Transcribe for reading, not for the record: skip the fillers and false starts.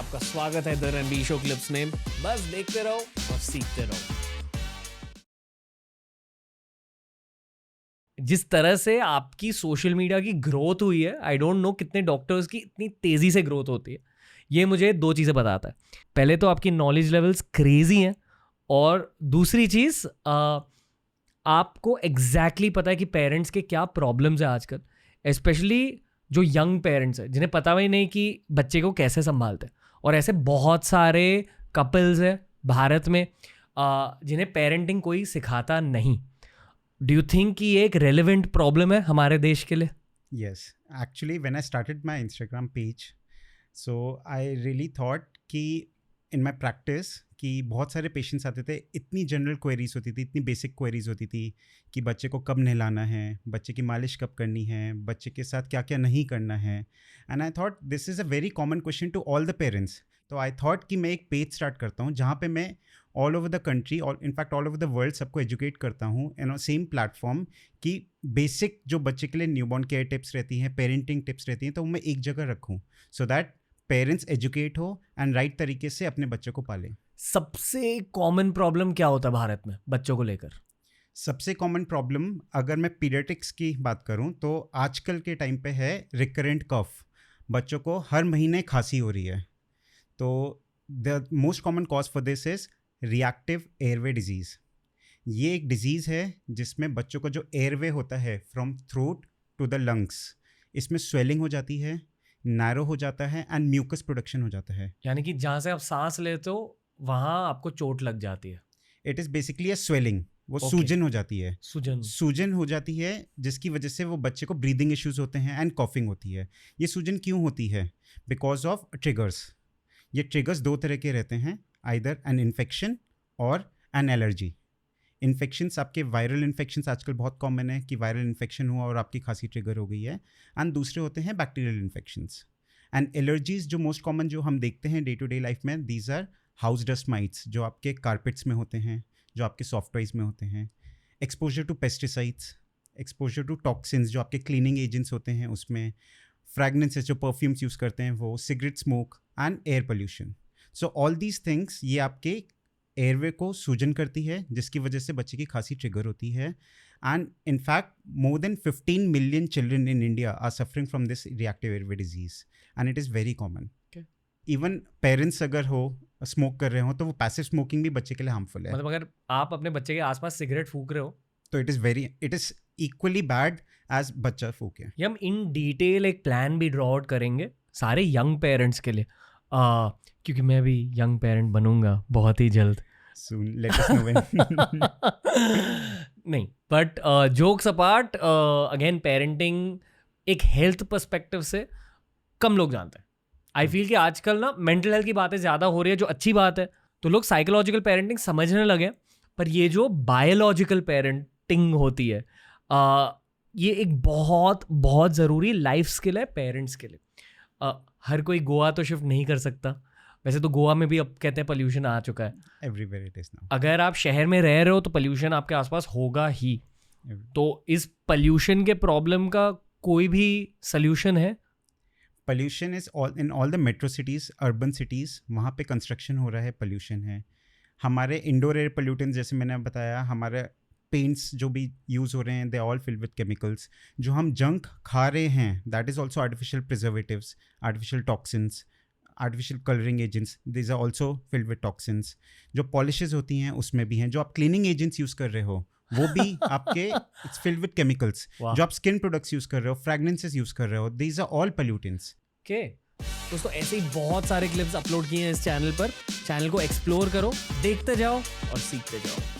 आपका स्वागत है द रणबीर शो क्लिप्स में। बस देखते रहो और सीखते रहो। जिस तरह से आपकी सोशल मीडिया की ग्रोथ हुई है, आई डोंट नो कितने डॉक्टर्स की इतनी तेजी से ग्रोथ होती है। ये मुझे दो चीज़ें बताता है। पहले तो आपकी नॉलेज लेवल्स क्रेजी हैं, और दूसरी चीज़ आपको एग्जैक्टली पता है कि पेरेंट्स के क्या प्रॉब्लम्स है आजकल, स्पेशली जो यंग पेरेंट्स हैं जिन्हें पता भी नहीं कि बच्चे को कैसे संभालते हैं। और ऐसे बहुत सारे कपल्स हैं भारत में जिन्हें पेरेंटिंग कोई सिखाता नहीं। डू यू थिंक कि ये एक रेलेवेंट प्रॉब्लम है हमारे देश के लिए? Yes, actually, when I started my Instagram page, so I really thought कि in my practice कि बहुत सारे पेशेंट्स आते थे, इतनी जनरल क्वेरीज होती थी, इतनी बेसिक क्वेरीज होती थी कि बच्चे को कब नहलाना है, बच्चे की मालिश कब करनी है, बच्चे के साथ क्या क्या नहीं करना है। And I thought this is a very common question to all the parents. तो आई थॉट कि मैं एक पेज स्टार्ट करता हूँ जहाँ पे मैं ऑल ओवर द कंट्री और in fact all over the world सबको एजुकेट करता हूँ इन सेम प्लेटफॉर्म कि बेसिक जो बच्चे के लिए न्यूबॉर्न केयर टिप्स रहती हैं, पेरेंटिंग टिप्स रहती हैं, तो मैं एक जगह रखूँ सो दैट पेरेंट्स एजुकेट हो एंड राइट तरीके से अपने बच्चों को पालें। सबसे कॉमन प्रॉब्लम क्या होता है भारत में बच्चों को लेकर? सबसे कॉमन प्रॉब्लम अगर मैं पीडियाट्रिक्स की बात करूं तो आजकल के टाइम पे है रिकरेंट कफ। बच्चों को हर महीने खांसी हो रही है। तो the most common cause for this is reactive airway disease. ये एक डिजीज़ है जिसमें बच्चों का जो एयरवे होता है from throat to the lungs, इसमें स्वेलिंग हो जाती है, नैरो हो जाता है एंड म्यूकस प्रोडक्शन हो जाता है। यानी कि जहाँ से आप सांस लेते हो वहाँ आपको चोट लग जाती है। It is basically a swelling, वो Okay. सूजन हो जाती है। सूजन हो जाती है जिसकी वजह से वो बच्चे को ब्रीदिंग इश्यूज होते हैं एंड कॉफिंग होती है। ये सूजन क्यों होती है? Because of triggers. ये ट्रिगर्स दो तरह के रहते हैं, आइदर एन इन्फेक्शन और एन एलर्जी। इन्फेक्शंस आपके वायरल इन्फेक्शंस आजकल बहुत कॉमन है कि वायरल इन्फेक्शन हुआ और आपकी खांसी ट्रिगर हो गई है, एंड दूसरे होते हैं बैक्टीरियल इन्फेक्शंस। एंड एलर्जीज जो मोस्ट कॉमन जो हम देखते हैं डे टू डे लाइफ में, these are house dust mites जो आपके कारपेट्स में होते हैं, जो आपके सॉफ्टवेयर्स में होते हैं, exposure to pesticides, exposure to toxins जो आपके क्लीनिंग एजेंट्स होते हैं उसमें, फ्रैगनेंसेस जो परफ्यूम्स यूज़ करते हैं वो, cigarette smoke and air pollution. So all these things ये आपके एयरवे को सूजन करती है जिसकी वजह से बच्चे की खांसी ट्रिगर होती है। And in fact more than 15 million children in India are suffering from this reactive airway disease and it is very common. Even parents अगर हो स्मोक कर रहे हो तो वो पैसिव स्मोकिंग भी बच्चे के लिए हार्मफुल है। मतलब अगर आप अपने बच्चे के आसपास सिगरेट फूक रहे हो तो it is equally bad as बच्चा फूके। ये हम इन डिटेल एक प्लान भी ड्रॉ आउट करेंगे सारे यंग पेरेंट्स के लिए, क्योंकि मैं भी यंग पेरेंट बनूंगा बहुत ही जल्द। Soon, let us know when. नहीं, but jokes apart, again parenting एक हेल्थ पर्सपेक्टिव से कम लोग जानते हैं। आई फील कि आजकल ना मेंटल हेल्थ की बातें ज़्यादा हो रही है, जो अच्छी बात है। तो लोग साइकोलॉजिकल पेरेंटिंग समझने लगे, पर ये जो बायोलॉजिकल पेरेंटिंग होती है, ये एक बहुत बहुत ज़रूरी लाइफ स्किल है पेरेंट्स के लिए। हर कोई गोवा तो शिफ्ट नहीं कर सकता। वैसे तो गोवा में भी अब कहते हैं पोल्यूशन आ चुका है। Everywhere it is now. अगर आप शहर में रह रहे हो तो पोल्यूशन आपके आसपास होगा ही। तो इस पोल्यूशन के प्रॉब्लम का कोई भी सल्यूशन है? Pollution is in all the metro cities, urban cities, वहाँ पे कंस्ट्रक्शन हो रहा है, पोल्यूशन है। हमारे इंडोर एयर पोल्यूटेंट्स जैसे मैंने बताया, हमारे पेंट्स जो भी यूज़ हो रहे हैं they all filled with chemicals. जो हम जंक खा रहे हैं that is also artificial preservatives, artificial toxins, artificial colouring agents, these are also filled with toxins. जो पॉलिशेज होती हैं उसमें भी हैं। जो आप क्लीनिंग एजेंट्स यूज़ कर रहे हो वो भी आपके इट्स फिल्ड विद केमिकल्स। जो आप स्किन प्रोडक्ट्स यूज़ कर रहे हो, फ्रेगनेंसेस यूज़ कर रहे हो, these are all pollutants. Okay दोस्तों, ऐसे ही बहुत सारे क्लिप्स अपलोड किए हैं इस चैनल पर। चैनल को एक्सप्लोर करो, देखते जाओ और सीखते जाओ।